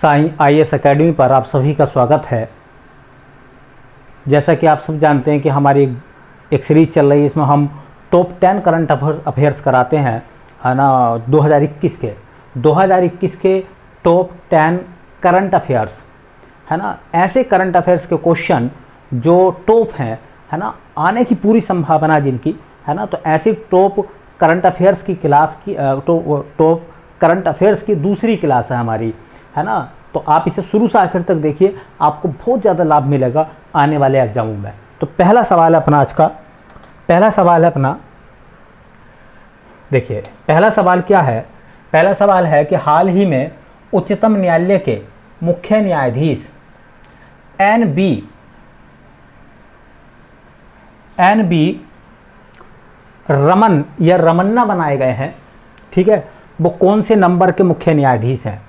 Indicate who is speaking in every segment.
Speaker 1: Sai IAS academy पर आप सभी का स्वागत है। जैसा कि आप सब जानते हैं कि हमारी एक सीरीज चल रही है, इसमें हम टॉप 10 करंट अफेयर्स कराते हैं, है ना। 2021 के टॉप 10 करंट अफेयर्स, है ना। ऐसे करंट अफेयर्स के क्वेश्चन जो टॉप हैं, है ना, आने की पूरी संभावना जिनकी, है ना। तो ऐसी टॉप करंट अफेयर्स की क्लास की टॉप करंट अफेयर्स की दूसरी क्लास है हमारी, है ना। तो आप इसे शुरू से आखिर तक देखिए, आपको बहुत ज़्यादा लाभ मिलेगा आने वाले एग्जामों में। तो पहला सवाल है अपना आज का, पहला सवाल है अपना, देखिए पहला सवाल क्या है। पहला सवाल है कि हाल ही में उच्चतम न्यायालय के मुख्य न्यायाधीश एन बी रमन या रमन्ना बनाए गए हैं, ठीक है। वो कौन से नंबर के मुख्य न्यायाधीश हैं?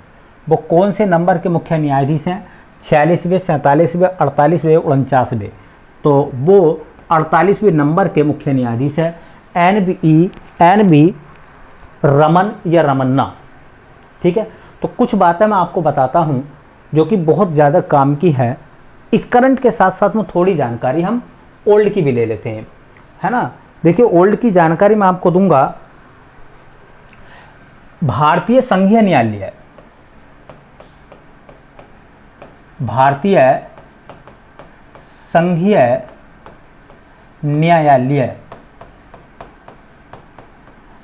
Speaker 1: वो कौन से नंबर के मुख्य न्यायाधीश हैं? 46वें, 47वें, 48वें, 49वें। तो वो 48वें नंबर के मुख्य न्यायाधीश है एन बी रमन या रमन्ना, ठीक है। तो कुछ बातें मैं आपको बताता हूं जो कि बहुत ज़्यादा काम की है। इस करंट के साथ साथ में थोड़ी जानकारी हम ओल्ड की भी ले लेते हैं, है ना। देखिए ओल्ड की जानकारी मैं आपको दूंगा। भारतीय संघीय न्यायालय, भारतीय संघीय न्यायालय,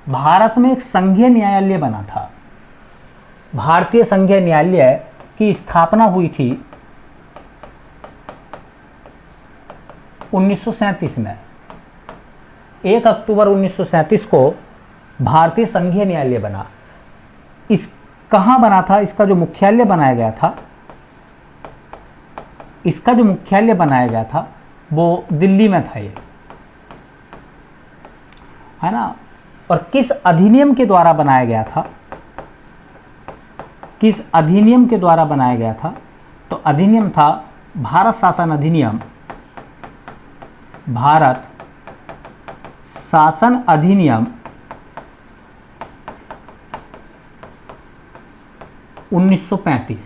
Speaker 1: भारत में एक संघीय न्यायालय बना था। भारतीय संघीय न्यायालय की स्थापना हुई थी 1937 में। 1 अक्टूबर 1937 को भारतीय संघीय न्यायालय बना। इस कहाँ बना था? इसका जो मुख्यालय बनाया गया था, इसका जो मुख्यालय बनाया गया था वो दिल्ली में था, ये, है ना। और किस अधिनियम के द्वारा बनाया गया था? किस अधिनियम के द्वारा बनाया गया था? तो अधिनियम था भारत शासन अधिनियम, भारत शासन अधिनियम 1935,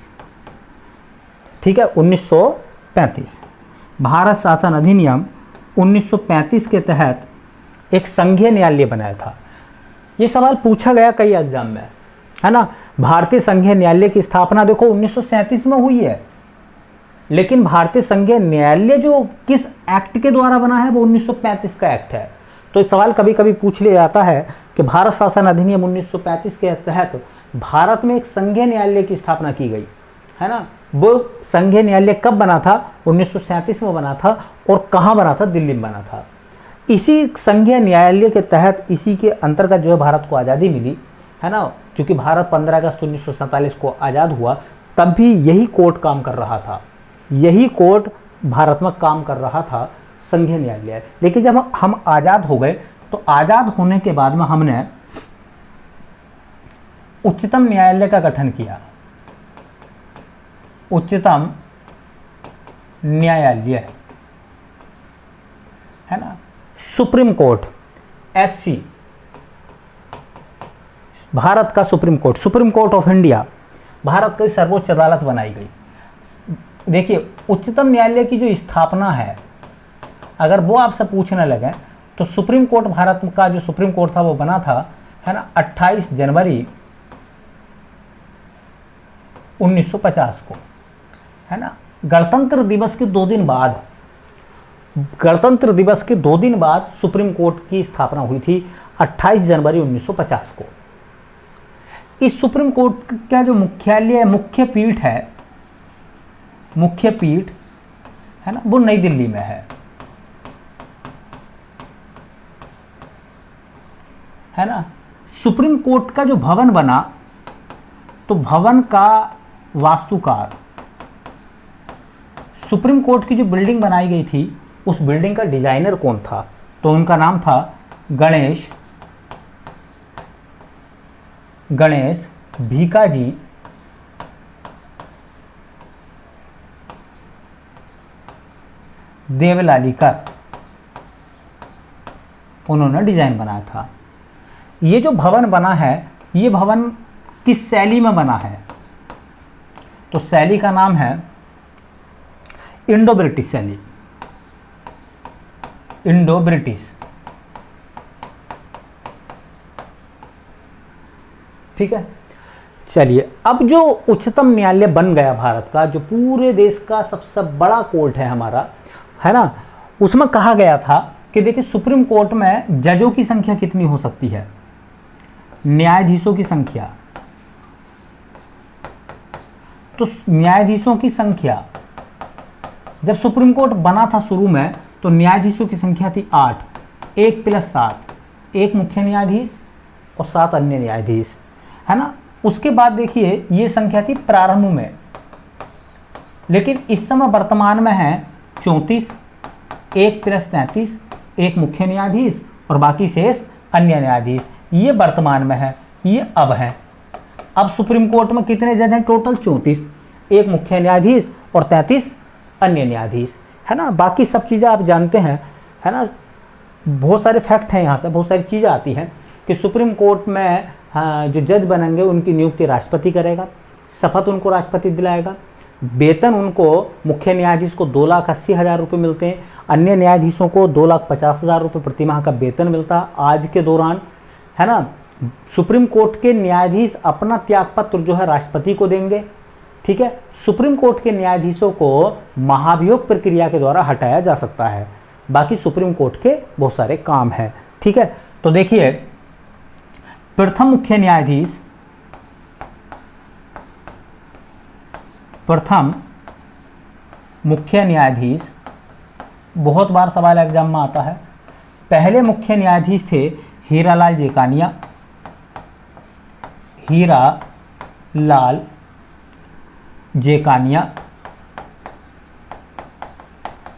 Speaker 1: ठीक है। 1935 भारत शासन अधिनियम 1935 के तहत एक संघीय न्यायालय बनाया था। ये सवाल पूछा गया कई एग्जाम में, है ना। भारतीय संघीय न्यायालय की स्थापना देखो 1937 में हुई है, लेकिन भारतीय संघीय न्यायालय जो किस एक्ट के द्वारा बना है वो 1935 का एक्ट है। तो सवाल कभी कभी पूछ लिया जाता है कि भारत शासन अधिनियम 1935 के तहत भारत में एक संघीय न्यायालय की स्थापना की गई, है ना। वो संघीय न्यायालय कब बना था? 1937 में बना था। और कहाँ बना था? दिल्ली में बना था। इसी संघीय न्यायालय के तहत, इसी के अंतर्गत जो है भारत को आज़ादी मिली, है ना। क्योंकि भारत 15 अगस्त 1947 को आज़ाद हुआ, तब भी यही कोर्ट काम कर रहा था, यही कोर्ट भारत में काम कर रहा था, संघीय न्यायालय। लेकिन जब हम आज़ाद हो गए, तो आज़ाद होने के बाद में हमने उच्चतम न्यायालय का गठन किया, उच्चतम न्यायालय, है ना। सुप्रीम कोर्ट, SC, भारत का supreme court, supreme court of India, Bharat की सर्वोच्च अदालत बनाई गई। देखिए उच्चतम न्यायालय की जो स्थापना है, अगर वो आपसे पूछने लगे तो सुप्रीम कोर्ट, भारत का जो सुप्रीम कोर्ट था वो बना था, है ना, 28 जनवरी 1950 को, है ना। गणतंत्र दिवस के 2 दिन बाद, गणतंत्र दिवस के 2 दिन बाद सुप्रीम कोर्ट की स्थापना हुई थी 28 जनवरी 1950 को। इस सुप्रीम कोर्ट का जो मुख्यालय, मुख्य पीठ है, मुख्य पीठ, है ना, वो नई दिल्ली में है ना। सुप्रीम कोर्ट का जो भवन बना, तो भवन का वास्तुकार, सुप्रीम कोर्ट की जो बिल्डिंग बनाई गई थी, उस बिल्डिंग का डिजाइनर कौन था? तो उनका नाम था गणेश भीकाजी देवलालीकर, उन्होंने डिजाइन बनाया था। ये जो भवन बना है, ये भवन किस शैली में बना है? तो शैली का नाम है इंडो ब्रिटिश शैली, इंडो ब्रिटिश। ठीक है, चलिए अब जो उच्चतम न्यायालय बन गया भारत का, जो पूरे देश का सबसे बड़ा कोर्ट है हमारा, है ना, उसमें कहा गया था कि देखिए सुप्रीम कोर्ट में जजों की संख्या कितनी हो सकती है, न्यायाधीशों की संख्या। तो न्यायाधीशों की संख्या, जब सुप्रीम कोर्ट बना था शुरू में, तो न्यायाधीशों की संख्या थी 8, 1 + 7, 1 मुख्य न्यायाधीश और 7 अन्य न्यायाधीश, है ना। उसके बाद देखिए ये संख्या थी प्रारंभ में, लेकिन इस समय वर्तमान में है 34, 1 + 33, 1 मुख्य न्यायाधीश और बाकी शेष अन्य न्यायाधीश। ये वर्तमान में है, ये अब है। अब सुप्रीम कोर्ट में कितने जज हैं टोटल? 34, 1 मुख्य न्यायाधीश और 33 अन्य न्यायाधीश, है ना। बाकी सब चीज़ें आप जानते हैं, है ना। बहुत सारे फैक्ट हैं यहाँ से, बहुत सारी चीज़ें आती हैं कि सुप्रीम कोर्ट में जो जज बनेंगे उनकी नियुक्ति राष्ट्रपति करेगा, शपथ उनको राष्ट्रपति दिलाएगा, वेतन उनको मुख्य न्यायाधीश को 2,80,000 रुपये मिलते हैं, अन्य न्यायाधीशों को 2,50,000 रुपये प्रति माह का वेतन मिलता है आज के दौरान, है ना। सुप्रीम कोर्ट के न्यायाधीश अपना त्यागपत्र जो है राष्ट्रपति को देंगे, ठीक है। सुप्रीम कोर्ट के न्यायाधीशों को महाभियोग प्रक्रिया के द्वारा हटाया जा सकता है। बाकी सुप्रीम कोर्ट के बहुत सारे काम हैं, ठीक है। तो देखिए प्रथम मुख्य न्यायाधीश, प्रथम मुख्य न्यायाधीश बहुत बार सवाल एग्जाम में आता है। पहले मुख्य न्यायाधीश थे हीरालाल जेकानिया, हीरालाल जेकानिया,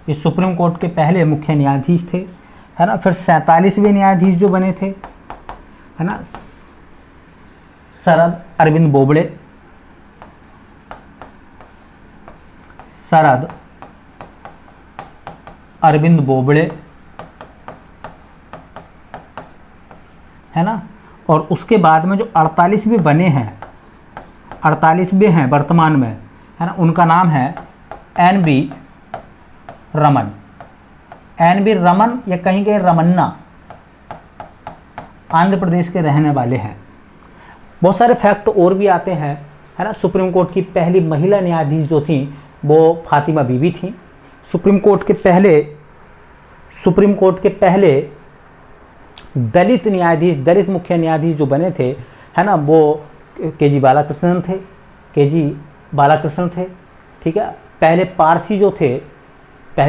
Speaker 1: ये सुप्रीम कोर्ट के पहले मुख्य न्यायाधीश थे, है ना। फिर 47वें न्यायाधीश जो बने थे, है ना, शरद अरविंद बोबड़े, शरद अरविंद बोबड़े, है ना। और उसके बाद में जो 48वें बने हैं, 48वें हैं वर्तमान में, है ना, उनका नाम है NB रमन, NB रमन या कहीं के रमन्ना, आंध्र प्रदेश के रहने वाले हैं। बहुत सारे फैक्ट और भी आते हैं, है ना। सुप्रीम कोर्ट की पहली महिला न्यायाधीश जो थी वो फातिमा बीबी थी। सुप्रीम कोर्ट के पहले दलित न्यायाधीश, दलित मुख्य न्यायाधीश जो बने थे, है ना, वो KG बालाकृष्णन थे, ठीक है। पहले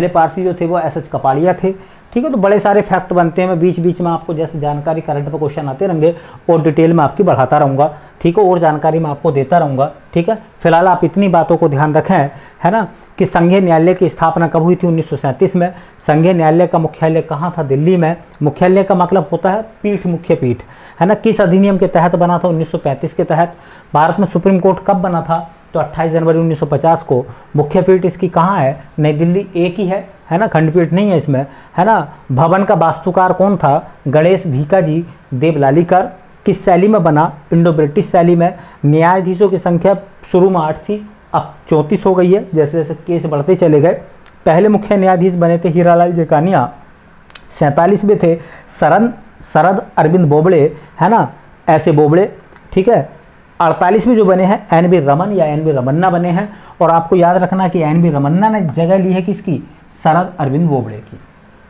Speaker 1: पारसी जो थे वो SS कपाड़िया थे, ठीक है। तो बड़े सारे फैक्ट बनते हैं, मैं बीच बीच में आपको जैसे जानकारी करंट पर क्वेश्चन आते रहेंगे और डिटेल में आपकी बढ़ाता रहूँगा, ठीक है, और जानकारी मैं आपको देता रहूँगा, ठीक है। फिलहाल आप इतनी बातों को ध्यान रखें, है ना, कि संघीय न्यायालय की स्थापना कब हुई थी? 1937 में। संघीय न्यायालय का मुख्यालय कहाँ था? दिल्ली में। मुख्यालय का मतलब होता है पीठ, मुख्य पीठ, है ना। किस अधिनियम के तहत बना था? 1935 के तहत। भारत में सुप्रीम कोर्ट कब बना था? तो 28 जनवरी 1950 को। मुख्य पीठ इसकी कहाँ है? नई दिल्ली, एक ही है ना, खंडपीठ नहीं है इसमें, है ना। भवन का वास्तुकार कौन था? गणेश भीकाजी देवलालीकर। किस शैली में बना? इंडो ब्रिटिश शैली में। न्यायाधीशों की संख्या शुरू में 8 थी, अब 34 हो गई है जैसे जैसे केस बढ़ते चले गए। पहले मुख्य न्यायाधीश बने थे हीरालाल जेकानिया, 47वें थे शरद अरविंद बोबड़े, है ना, ऐसे बोबड़े, ठीक है। 48वें जो बने हैं NB रमन या NB रमन्ना बने हैं। और आपको याद रखना कि NB रमन्ना ने जगह ली है किसकी? शरद अरविंद बोबड़े की,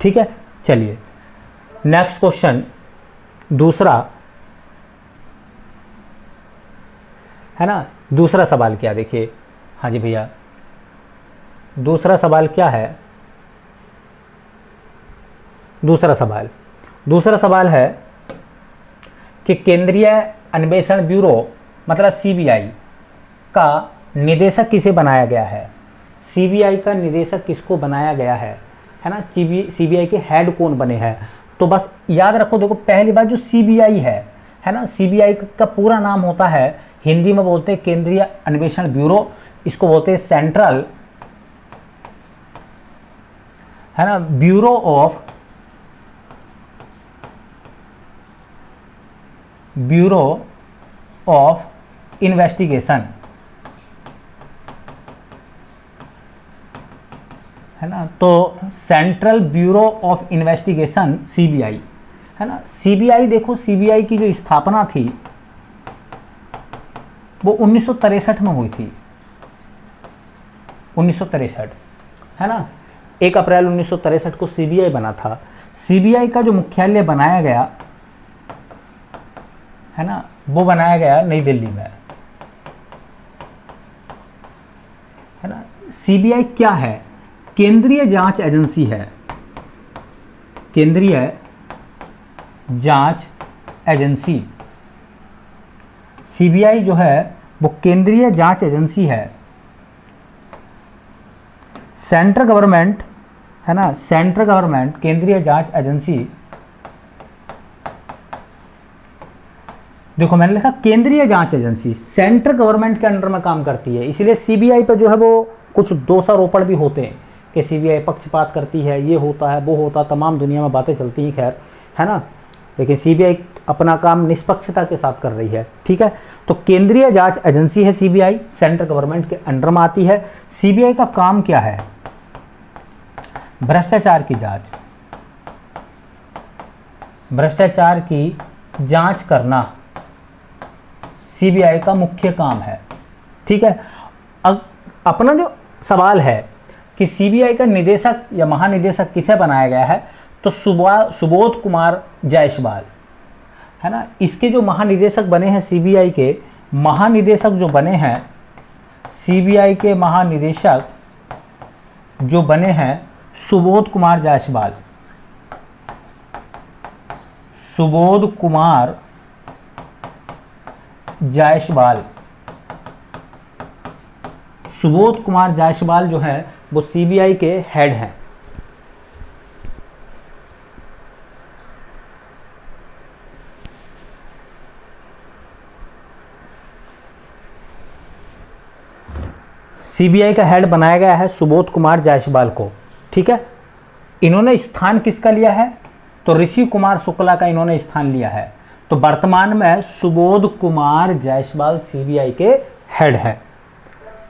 Speaker 1: ठीक है। चलिए नेक्स्ट क्वेश्चन, दूसरा, है ना। दूसरा सवाल क्या, देखिए, हाँ जी भैया, दूसरा सवाल क्या है? दूसरा सवाल है कि केंद्रीय अन्वेषण ब्यूरो मतलब CBI का निदेशक किसे बनाया गया है? CBI का निदेशक किसको बनाया गया है ना। CBI के हेड कौन बने हैं? तो बस याद रखो, देखो पहली बात जो CBI है ना, CBI का पूरा नाम होता है, हिंदी में बोलते हैं केंद्रीय अन्वेषण ब्यूरो, इसको बोलते हैं सेंट्रल, है ना, ब्यूरो ऑफ इन्वेस्टिगेशन, है ना। तो central bureau of investigation CBI, है ना। सीबीआई देखो, सीबीआई की जो स्थापना थी वो 1963 में हुई थी, 1963, है ना। 1 अप्रैल 1963 को सीबीआई बना था। सीबीआई का जो मुख्यालय बनाया गया, है ना, वो बनाया गया नई दिल्ली में, है ना। सीबीआई क्या है? केंद्रीय जांच एजेंसी है, केंद्रीय जांच एजेंसी। सीबीआई जो है वो केंद्रीय जांच एजेंसी है। सेंट्रल गवर्नमेंट, है ना, सेंट्रल गवर्नमेंट केंद्रीय जांच एजेंसी। देखो मैंने लिखा केंद्रीय जांच एजेंसी, सेंट्रल गवर्नमेंट के अंडर में काम करती है, इसलिए सीबीआई पे जो है वो कुछ दोषारोपण भी होते हैं कि सीबीआई पक्षपात करती है, ये होता है, वो होता है, तमाम दुनिया में बातें चलती हैं, खैर, है ना। लेकिन सीबीआई अपना काम निष्पक्षता के साथ कर रही है, ठीक है। तो केंद्रीय जांच एजेंसी है सीबीआई, सेंट्रल गवर्नमेंट के अंडर में आती है। सीबीआई का काम क्या है? भ्रष्टाचार की जांच, भ्रष्टाचार की जांच करना सीबीआई का मुख्य काम है, ठीक है। अपना जो सवाल है कि सीबीआई का निदेशक या महानिदेशक किसे बनाया गया है, तो सुबोध कुमार जायसवाल, है ना। इसके जो महानिदेशक बने हैं सीबीआई के, महानिदेशक जो बने हैं सीबीआई के महानिदेशक जो बने हैं सुबोध कुमार जायसवाल, सुबोध कुमार जायसवाल। सुबोध कुमार जायसवाल जो है वो सीबीआई के हेड हैं। सीबीआई का हेड बनाया गया है सुबोध कुमार जायसवाल को, ठीक है। इन्होंने स्थान किसका लिया है? तो ऋषि कुमार शुक्ला का इन्होंने स्थान लिया है। तो वर्तमान में सुबोध कुमार जायसवाल सीबीआई के हेड है।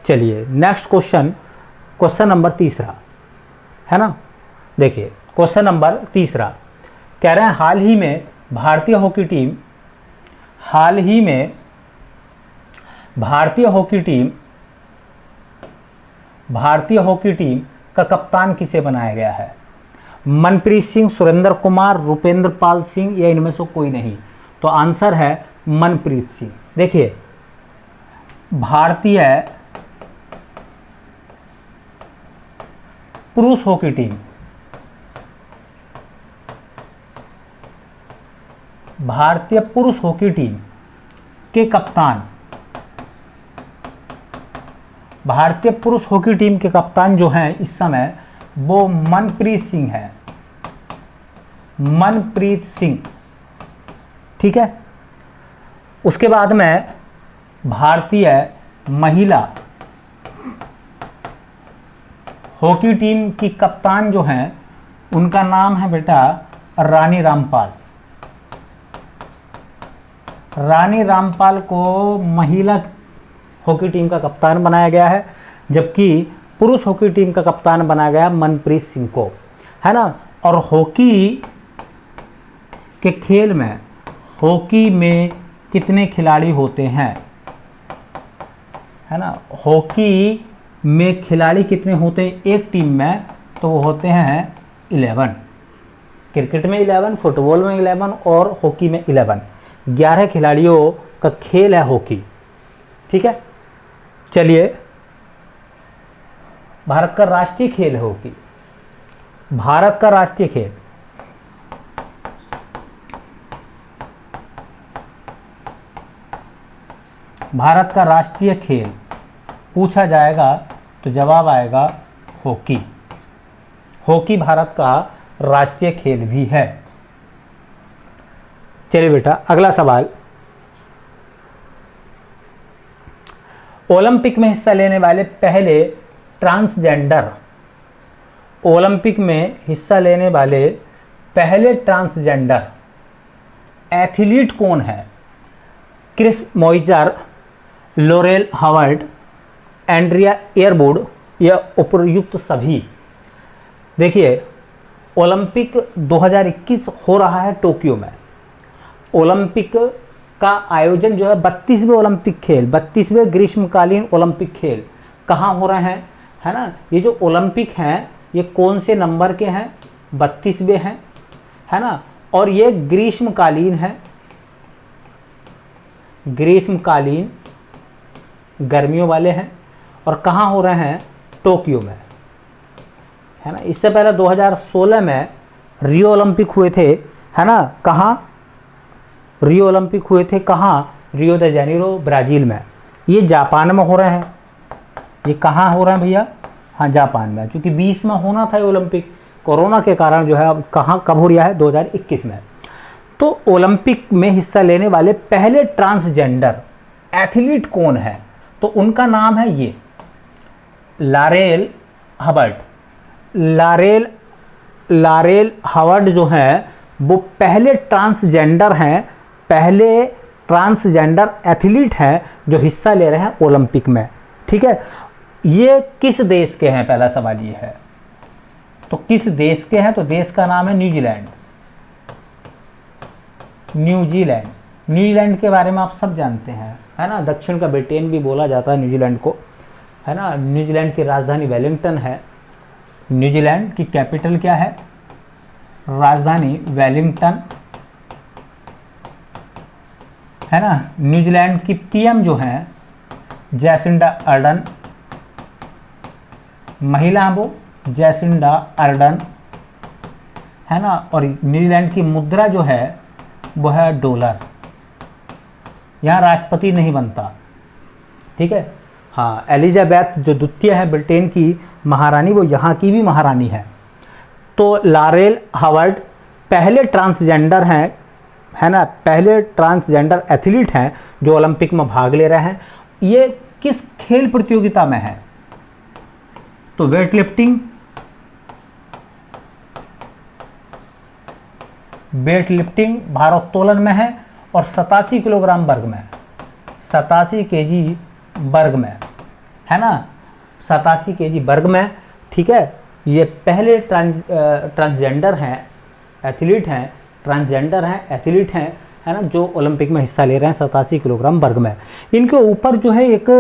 Speaker 1: चलिए नेक्स्ट क्वेश्चन, क्वेश्चन नंबर 3, है ना। देखिए क्वेश्चन नंबर 3 कह रहे हैं हाल ही में भारतीय हॉकी टीम का कप्तान किसे बनाया गया है? मनप्रीत सिंह, सुरेंद्र कुमार, रुपेंद्र पाल सिंह या इनमें से कोई नहीं? तो आंसर है मनप्रीत सिंह। देखिए भारतीय पुरुष हॉकी टीम, भारतीय पुरुष हॉकी टीम के कप्तान, भारतीय पुरुष हॉकी टीम के कप्तान जो हैं इस समय वो मनप्रीत सिंह है, मनप्रीत सिंह, ठीक है। उसके बाद में भारतीय महिला हॉकी टीम की कप्तान जो हैं उनका नाम है बेटा रानी रामपाल। रानी रामपाल को महिला हॉकी टीम का कप्तान बनाया गया है, जबकि पुरुष हॉकी टीम का कप्तान बनाया गया मनप्रीत सिंह को, है ना। और हॉकी के खेल में, हॉकी में कितने खिलाड़ी होते हैं, है ना। हॉकी में खिलाड़ी कितने होते हैं एक टीम में? तो वो होते हैं 11। क्रिकेट में 11, फुटबॉल में 11 और हॉकी में 11। 11 खिलाड़ियों का खेल है हॉकी, ठीक है। चलिए भारत का राष्ट्रीय खेल है हॉकी, भारत का राष्ट्रीय खेल। भारत का राष्ट्रीय खेल पूछा जाएगा तो जवाब आएगा हॉकी। हॉकी भारत का राष्ट्रीय खेल भी है। चलिए बेटा अगला सवाल, ओलंपिक में हिस्सा लेने वाले पहले ट्रांसजेंडर, ओलंपिक में हिस्सा लेने वाले पहले ट्रांसजेंडर एथलीट कौन है? क्रिस मॉइजर, लोरेल हावर्ड, एंड्रिया एयरवुड या उपयुक्त सभी? देखिए ओलंपिक 2021 हो रहा है टोक्यो में। ओलंपिक का आयोजन जो है 32वें ओलंपिक खेल, 32वें ग्रीष्मकालीन ओलंपिक खेल कहाँ हो रहे हैं, है ना। ये जो ओलंपिक हैं ये कौन से नंबर के हैं, 32वें हैं, है ना। और ये ग्रीष्मकालीन है, ग्रीष्मकालीन गर्मियों वाले हैं, और कहाँ हो रहे हैं, टोक्यो में, है ना। इससे पहले 2016 में रियो ओलंपिक हुए थे, है ना। कहाँ रियो ओलंपिक हुए थे, कहाँ, रियो de जेनेरो ब्राज़ील में। ये जापान में हो रहे हैं। ये कहाँ हो रहे हैं भैया, हाँ जापान में, क्योंकि 20 में होना था ये ओलंपिक, कोरोना के कारण जो है अब कहाँ कब हो रहा है, 2021 में। तो ओलंपिक में हिस्सा लेने वाले पहले ट्रांसजेंडर एथलीट कौन है, तो उनका नाम है ये लारेल हवर्ड। लारेल हवर्ड जो हैं वो पहले ट्रांसजेंडर हैं, पहले ट्रांसजेंडर एथलीट हैं जो हिस्सा ले रहे हैं ओलंपिक में, ठीक है। ये किस देश के हैं, पहला सवाल ये है। तो किस देश के हैं, तो देश का नाम है न्यूजीलैंड। न्यूजीलैंड, न्यूजीलैंड के बारे में आप सब जानते हैं, है ना। दक्षिण का ब्रिटेन भी बोला जाता है न्यूजीलैंड को, है ना। न्यूजीलैंड की राजधानी वेलिंगटन है। न्यूजीलैंड की कैपिटल क्या है, राजधानी वेलिंगटन, है ना। न्यूजीलैंड की पीएम जो है जैसिंडा अर्डन, महिला वो जैसिंडा अर्डन, है ना। और न्यूजीलैंड की मुद्रा जो है वो है डॉलर। यहाँ राष्ट्रपति नहीं बनता, ठीक है। हाँ, एलिजाबेथ जो द्वितीय है ब्रिटेन की महारानी, वो यहाँ की भी महारानी है। तो लारेल हवर्ड पहले ट्रांसजेंडर हैं, है ना, पहले ट्रांसजेंडर एथलीट हैं जो ओलंपिक में भाग ले रहे हैं। ये किस खेल प्रतियोगिता में है, तो वेट लिफ्टिंग, वेट लिफ्टिंग भारोत्तोलन में है, और 87 किलोग्राम वर्ग में, 87 केजी वर्ग में, है ना, 87 केजी वर्ग में, ठीक है। ये पहले ट्रांसजेंडर हैं, एथलीट हैं, ट्रांसजेंडर हैं, एथलीट हैं, है ना, जो ओलंपिक में हिस्सा ले रहे हैं 87 किलोग्राम वर्ग में। इनके ऊपर जो है एक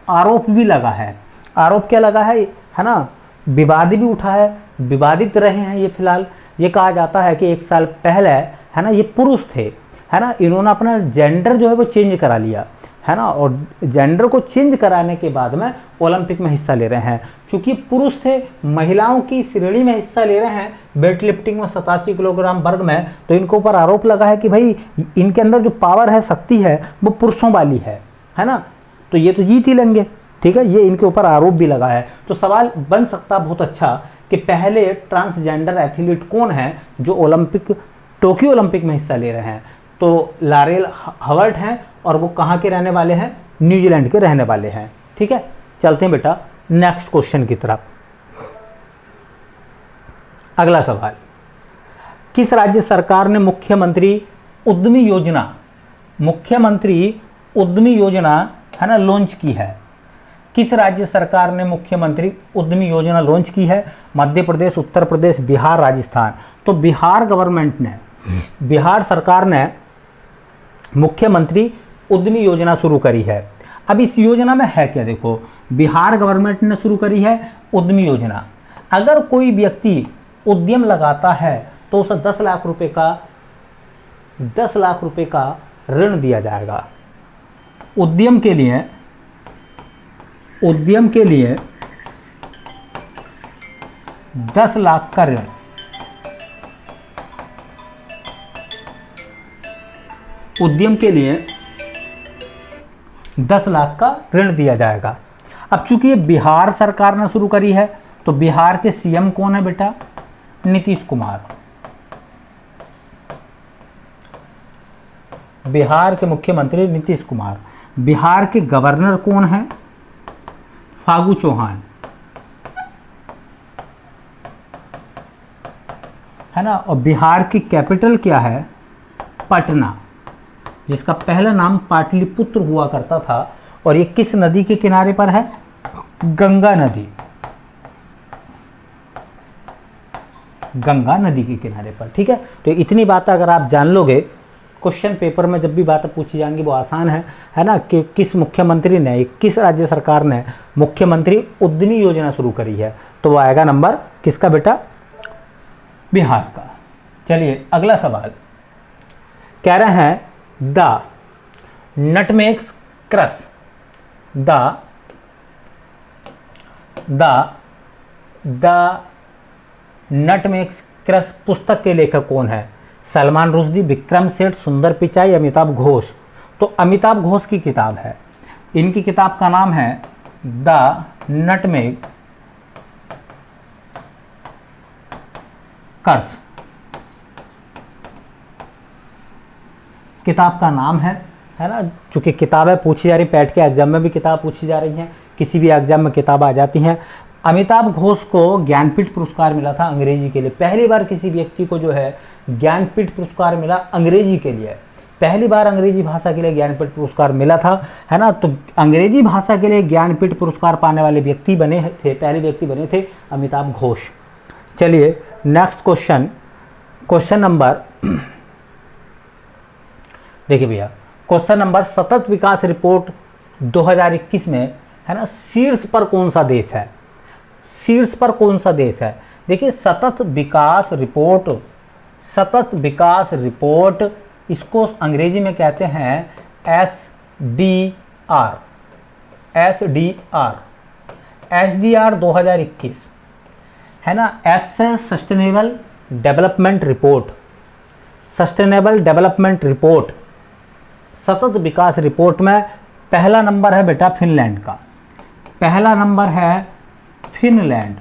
Speaker 1: आरोप भी लगा है। आरोप क्या लगा है ना, विवाद भी उठा है, विवादित रहे हैं ये फिलहाल। ये कहा जाता है कि 1 साल पहले, है ना, ये पुरुष थे, है ना, इन्होंने अपना जेंडर जो है वो चेंज करा लिया, है ना, और जेंडर को चेंज कराने के बाद में ओलंपिक में हिस्सा ले रहे हैं। क्योंकि पुरुष थे, महिलाओं की श्रेणी में हिस्सा ले रहे हैं वेट लिफ्टिंग में 87 किलोग्राम वर्ग में, तो इनके ऊपर आरोप लगा है कि भाई इनके अंदर जो पावर है, शक्ति है, वो पुरुषों वाली है ना, तो ये तो जीत ही लेंगे, ठीक है। ये इनके ऊपर आरोप भी लगा है। तो सवाल बन सकता बहुत अच्छा कि पहले ट्रांसजेंडर एथलीट कौन है जो ओलंपिक, टोक्यो ओलंपिक में हिस्सा ले रहे हैं, तो लारेल हवर्ड हैं, और वो कहाँ के रहने वाले हैं, न्यूजीलैंड के रहने वाले हैं, ठीक है। चलते हैं बेटा नेक्स्ट क्वेश्चन की तरफ। अगला सवाल, किस राज्य सरकार ने मुख्यमंत्री उद्यमी योजना, मुख्यमंत्री उद्यमी योजना, है ना, लॉन्च की है। किस राज्य सरकार ने मुख्यमंत्री उद्यमी योजना लॉन्च की है, मध्य प्रदेश, उत्तर प्रदेश, बिहार, राजस्थान। तो बिहार गवर्नमेंट ने, बिहार सरकार ने मुख्यमंत्री उद्यमी योजना शुरू करी है। अब इस योजना में है क्या, देखो, बिहार गवर्नमेंट ने शुरू करी है उद्यमी योजना। अगर कोई व्यक्ति उद्यम लगाता है तो उसे 10 लाख रुपए का, 10 लाख रुपए का ऋण दिया जाएगा। उद्यम के लिए, उद्यम के लिए 10 लाख का ऋण, उद्यम के लिए 10 लाख का ऋण दिया जाएगा। अब चूंकि ये बिहार सरकार ने शुरू करी है, तो बिहार के सीएम कौन है बेटा, नीतीश कुमार। बिहार के मुख्यमंत्री नीतीश कुमार। बिहार के गवर्नर कौन है, फागू चौहान, है ना। और बिहार की कैपिटल क्या है, पटना, जिसका पहला नाम पाटलिपुत्र हुआ करता था। और ये किस नदी के किनारे पर है, गंगा नदी, गंगा नदी के किनारे पर। ठीक है, तो इतनी बात अगर आप जान लोगे, क्वेश्चन पेपर में जब भी बातें पूछी जाएंगी वो आसान है ना, कि किस मुख्यमंत्री ने, किस राज्य सरकार ने मुख्यमंत्री उद्यमी योजना शुरू करी है, तो वो आएगा नंबर किसका बेटा, बिहार का। चलिए अगला सवाल कह रहे हैं द नटमेग्स क्रश, द नटमेग्स क्रश पुस्तक के लेखक कौन है? सलमान रुश्दी, विक्रम सेठ, सुंदर पिचाई, अमिताभ घोष। तो अमिताभ घोष की किताब है, इनकी किताब का नाम है द नटमेग क्रश, किताब का नाम है ना। चूंकि किताबें पूछी जा रही, पैट के एग्जाम में भी किताब पूछी जा रही हैं, किसी भी एग्जाम में किताब आ जाती हैं। अमिताभ घोष को ज्ञानपीठ पुरस्कार मिला था अंग्रेजी के लिए, पहली बार किसी व्यक्ति को जो है ज्ञानपीठ पुरस्कार मिला अंग्रेजी के लिए, पहली बार अंग्रेजी भाषा के लिए ज्ञानपीठ पुरस्कार मिला था, है ना। तो अंग्रेजी भाषा के लिए ज्ञानपीठ पुरस्कार पाने वाले व्यक्ति बने थे, पहले व्यक्ति बने थे अमिताभ घोष। चलिए नेक्स्ट क्वेश्चन, क्वेश्चन नंबर देखिए भैया, क्वेश्चन नंबर सतत विकास रिपोर्ट 2021 में, है ना, शीर्ष पर कौन सा देश है? शीर्ष पर कौन सा देश है? देखिए सतत विकास रिपोर्ट, इसको अंग्रेजी में कहते हैं SDR 2021, है ना। एस है सस्टेनेबल डेवलपमेंट रिपोर्ट, सतत विकास रिपोर्ट में पहला नंबर है बेटा फिनलैंड का, पहला नंबर है फिनलैंड,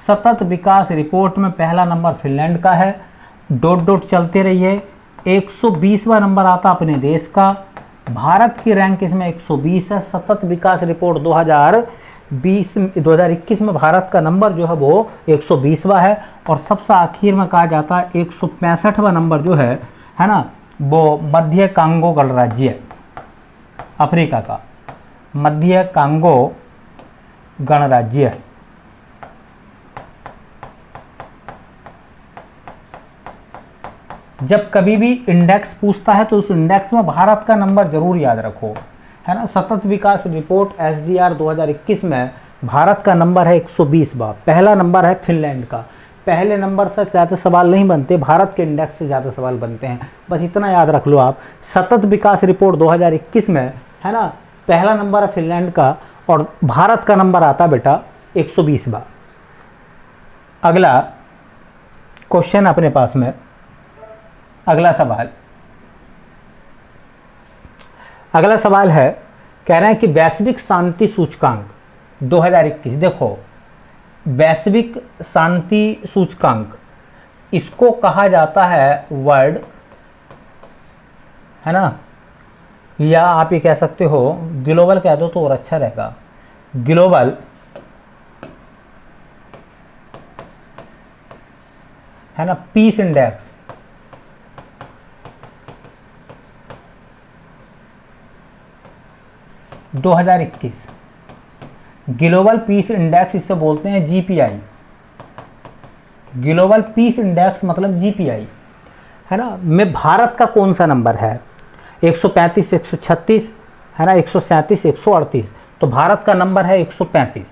Speaker 1: सतत विकास रिपोर्ट में पहला नंबर फिनलैंड का है। डॉट डॉट चलते रहिए। 120वां नंबर आता अपने देश का, भारत की रैंक इसमें 120 है। सतत विकास रिपोर्ट 2021 में भारत का नंबर जो है वो 120वां है। और सबसे आखिर में कहा जाता है 165वां नंबर जो है ना, वो मध्य कांगो गणराज्य, अफ्रीका का मध्य कांगो गणराज्य। जब कभी भी इंडेक्स पूछता है तो उस इंडेक्स में भारत का नंबर जरूर याद रखो, है ना। सतत विकास रिपोर्ट SDR 2021 में भारत का नंबर है 120वां, पहला नंबर है फिनलैंड का। पहले नंबर से ज़्यादा सवाल नहीं बनते, भारत के इंडेक्स से ज़्यादा सवाल बनते हैं, बस इतना याद रख लो आप। सतत विकास रिपोर्ट 2021 में, है ना, पहला नंबर है फिनलैंड का और भारत का नंबर आता बेटा 120वां। अगला क्वेश्चन अपने पास में, अगला सवाल है, कह रहे हैं कि वैश्विक शांति सूचकांक 2021, देखो वैश्विक शांति सूचकांक, इसको कहा जाता है वर्ल्ड, है ना, या आप ये कह सकते हो ग्लोबल कह दो तो और अच्छा रहेगा, ग्लोबल है ना peace index. – 2021 global peace index, इससे बोलते हैं GPI, ग्लोबल पीस इंडेक्स मतलब GPI, है ना। में भारत का कौन सा नंबर है? 135, 136, है ना, 137, 138। तो भारत का नंबर है 135।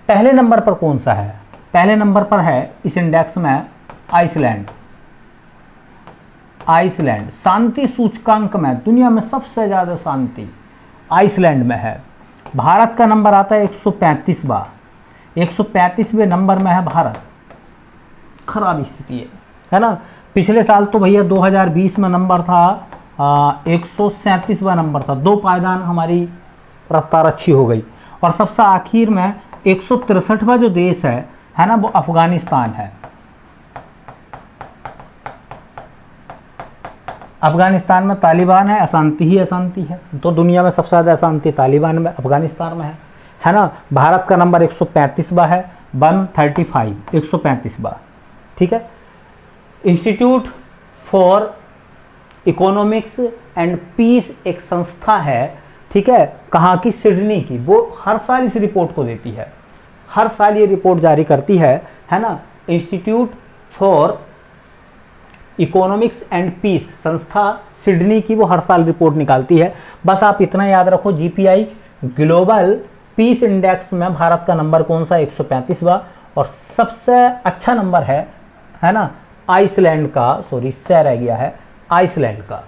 Speaker 1: पहले नंबर पर कौन सा है? पहले नंबर पर है इस इंडेक्स में आइसलैंड। शांति सूचकांक में दुनिया में सबसे ज़्यादा शांति आइसलैंड में है। भारत का नंबर आता है 135वां, 135वें नंबर में है भारत। खराब स्थिति है ना। पिछले साल तो भैया 2020 में नंबर था 137वां नंबर था, 2 पायदान हमारी रफ्तार अच्छी हो गई। और सबसे आखिर में 163वां जो देश है ना, वो अफगानिस्तान है। अफगानिस्तान में तालिबान है, अशांति ही अशांति है। तो दुनिया में सबसे ज़्यादा अशांति तालिबान में, अफगानिस्तान में है ना। भारत का नंबर 135वां है, 135, 135वां, ठीक है। Institute for economics and peace एक संस्था है, ठीक है, कहाँ की? सिडनी की। वो हर साल इस रिपोर्ट को देती है, हर साल ये रिपोर्ट जारी करती है ना। Institute for economics and peace संस्था सिडनी की वो हर साल रिपोर्ट निकालती है। बस आप इतना याद रखो, जीपीआई ग्लोबल पीस इंडेक्स में भारत का नंबर कौन सा, 135वां, और सबसे अच्छा नंबर है ना, आइसलैंड का, सॉरी इससे रह गया है, आइसलैंड का।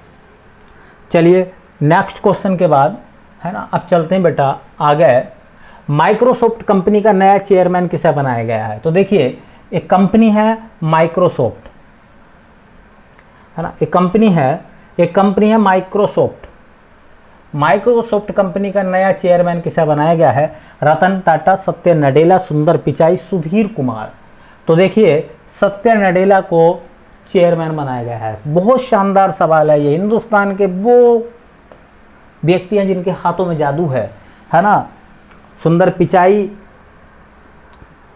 Speaker 1: चलिए नेक्स्ट क्वेश्चन के बाद है ना, अब चलते हैं बेटा आगे। माइक्रोसॉफ्ट कंपनी का नया चेयरमैन किसे बनाया गया है? तो देखिए एक कंपनी है माइक्रोसॉफ्ट, है ना, एक कंपनी है माइक्रोसॉफ्ट। माइक्रोसॉफ्ट कंपनी का नया चेयरमैन किसे बनाया गया है? रतन टाटा, सत्य नडेला, सुंदर पिचाई, सुधीर कुमार। तो देखिए सत्य नडेला को चेयरमैन बनाया गया है। बहुत शानदार सवाल है ये। हिंदुस्तान के वो व्यक्ति हैं जिनके हाथों में जादू है ना। सुंदर पिचाई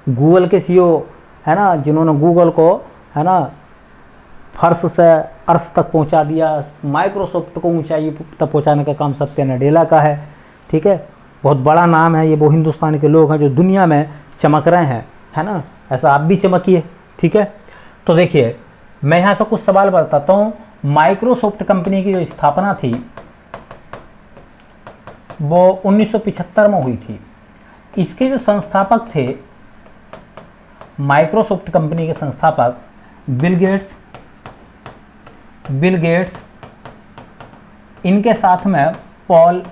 Speaker 1: गूगल के सीईओ है ना, जिन्होंने गूगल को है ना फर्श से अर्श तक पहुंचा दिया। माइक्रोसॉफ्ट को ऊंचाई तक पहुंचाने का काम सत्य नडेला का है। ठीक है, बहुत बड़ा नाम है ये। वो हिंदुस्तान के लोग हैं जो दुनिया में चमक रहे हैं, है ना, ऐसा आप भी चमकिए। ठीक है, तो देखिए मैं यहाँ से कुछ सवाल बताता हूँ। माइक्रोसॉफ्ट कंपनी की जो स्थापना थी वो 1975 में हुई थी। इसके जो संस्थापक थे, माइक्रोसॉफ्ट कंपनी के संस्थापक बिल गेट्स, इनके साथ में पॉल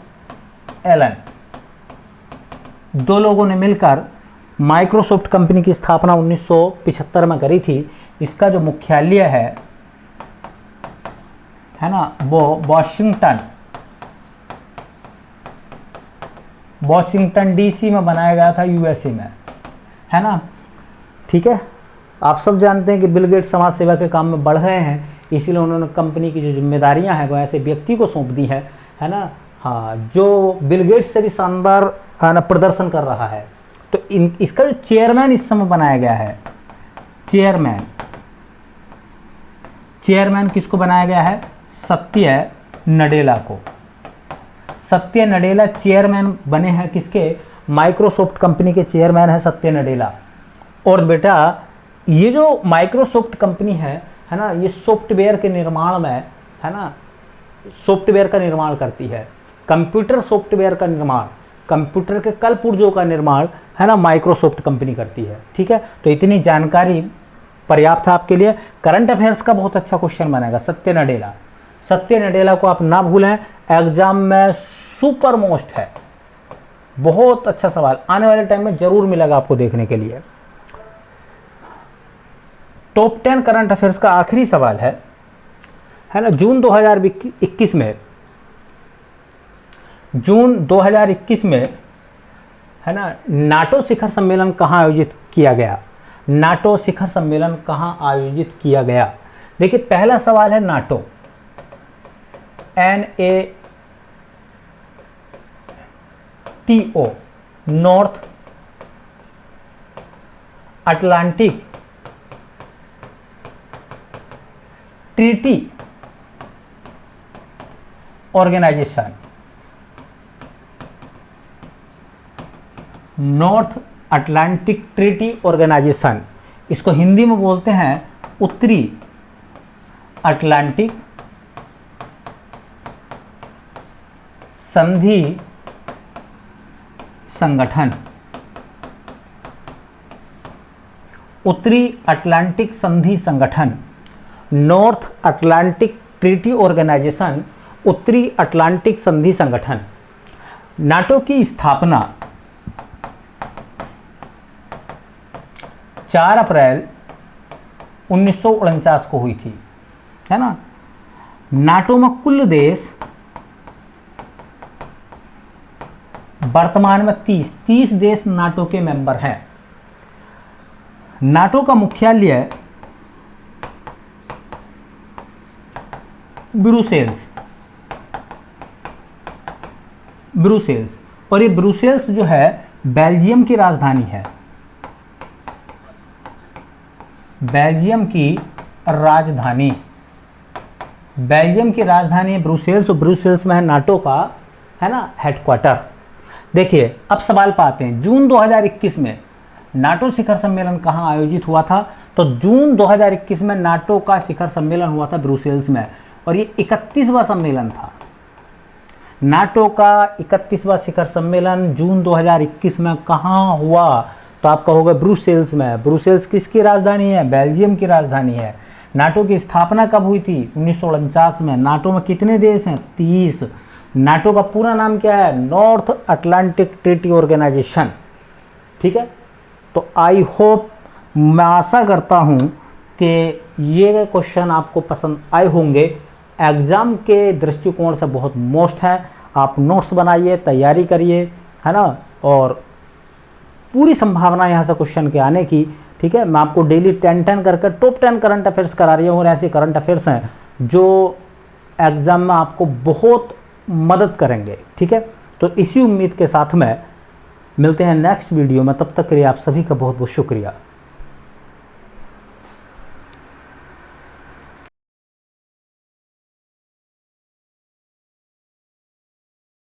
Speaker 1: एलन, दो लोगों ने मिलकर माइक्रोसॉफ्ट कंपनी की स्थापना 1975 में करी थी। इसका जो मुख्यालय है ना, वो वॉशिंगटन डीसी में बनाया गया था, यूएसए में, है ना। ठीक है, आप सब जानते हैं कि बिल गेट्स समाज सेवा के काम में बढ़ रहे हैं, इसीलिए उन्होंने कंपनी की जो जिम्मेदारियां हैं वो ऐसे व्यक्ति को सौंप दी है ना। हाँ, जो बिल गेट्स से भी शानदार है ना प्रदर्शन कर रहा है। तो इसका जो चेयरमैन इस समय बनाया गया है, चेयरमैन किसको बनाया गया है? सत्य नडेला को। सत्य नडेला चेयरमैन बने हैं किसके? माइक्रोसॉफ्ट कंपनी के चेयरमैन है सत्य नडेला। और बेटा ये जो माइक्रोसॉफ्ट कंपनी है ना, ये सॉफ्टवेयर के निर्माण में, है ना, सॉफ्टवेयर का निर्माण करती है। कंप्यूटर सॉफ्टवेयर का निर्माण, कंप्यूटर के कल पुर्जों का निर्माण, है ना, माइक्रोसॉफ्ट कंपनी करती है। ठीक है, तो इतनी जानकारी पर्याप्त है आपके लिए। करंट अफेयर्स का बहुत अच्छा क्वेश्चन बनेगा। सत्य नडेला को आप ना भूलें, एग्जाम में सुपर मोस्ट है। बहुत अच्छा सवाल आने वाले टाइम में जरूर मिलेगा आपको देखने के लिए। टॉप 10 करंट अफेयर्स का आखिरी सवाल है ना, जून 2021 में है ना, नाटो शिखर सम्मेलन कहाँ आयोजित किया गया? नाटो शिखर सम्मेलन कहाँ आयोजित किया गया? देखिए पहला सवाल है NATO, NATO, North Atlantic Treaty Organisation, North Atlantic Treaty Organisation. इसको हिंदी में बोलते हैं उत्तरी अटलांटिक संधि संगठन। उत्तरी अटलांटिक संधि संगठन, नॉर्थ अटलांटिक ट्रीटी ऑर्गेनाइजेशन, उत्तरी अटलांटिक संधि संगठन। नाटो की स्थापना 4 अप्रैल 1949 को हुई थी, है ना। नाटो में कुल देश वर्तमान में 30 देश नाटो के मेंबर हैं। नाटो का मुख्यालय ब्रुसेल्स, और ये ब्रुसेल्स जो है बेल्जियम की राजधानी है। बेल्जियम की राजधानी है ब्रुसेल्स, और ब्रुसेल्स में है नाटो का, है ना, हेडक्वार्टर। देखिए अब सवाल पाते हैं, जून 2021 में नाटो शिखर सम्मेलन कहाँ आयोजित हुआ था? तो जून 2021 में नाटो का शिखर सम्मेलन हुआ था ब्रुसेल्स में, और ये 31वां सम्मेलन था। नाटो का 31वां शिखर सम्मेलन जून 2021 में कहाँ हुआ? तो आप कहोगे ब्रुसेल्स में। ब्रुसेल्स किसकी राजधानी है? बेल्जियम की राजधानी है। नाटो की स्थापना कब हुई थी? 1949 में। नाटो में कितने देश हैं? 30। नाटो का पूरा नाम क्या है? North Atlantic Treaty Organisation. ठीक है, तो आई होप, मैं आशा करता हूं कि ये क्वेश्चन आपको पसंद आए होंगे। एग्ज़ाम के दृष्टिकोण से बहुत मोस्ट है। आप नोट्स बनाइए, तैयारी करिए, है ना, और पूरी संभावना यहाँ से क्वेश्चन के आने की। ठीक है, मैं आपको डेली 10-10 करके टॉप 10 करंट अफेयर्स करा रही हूँ, और ऐसे करंट अफेयर्स हैं जो एग्ज़ाम में आपको बहुत मदद करेंगे। ठीक है, तो इसी उम्मीद के साथ में मिलते हैं नेक्स्ट वीडियो में। तब तक के लिए आप सभी का बहुत बहुत शुक्रिया।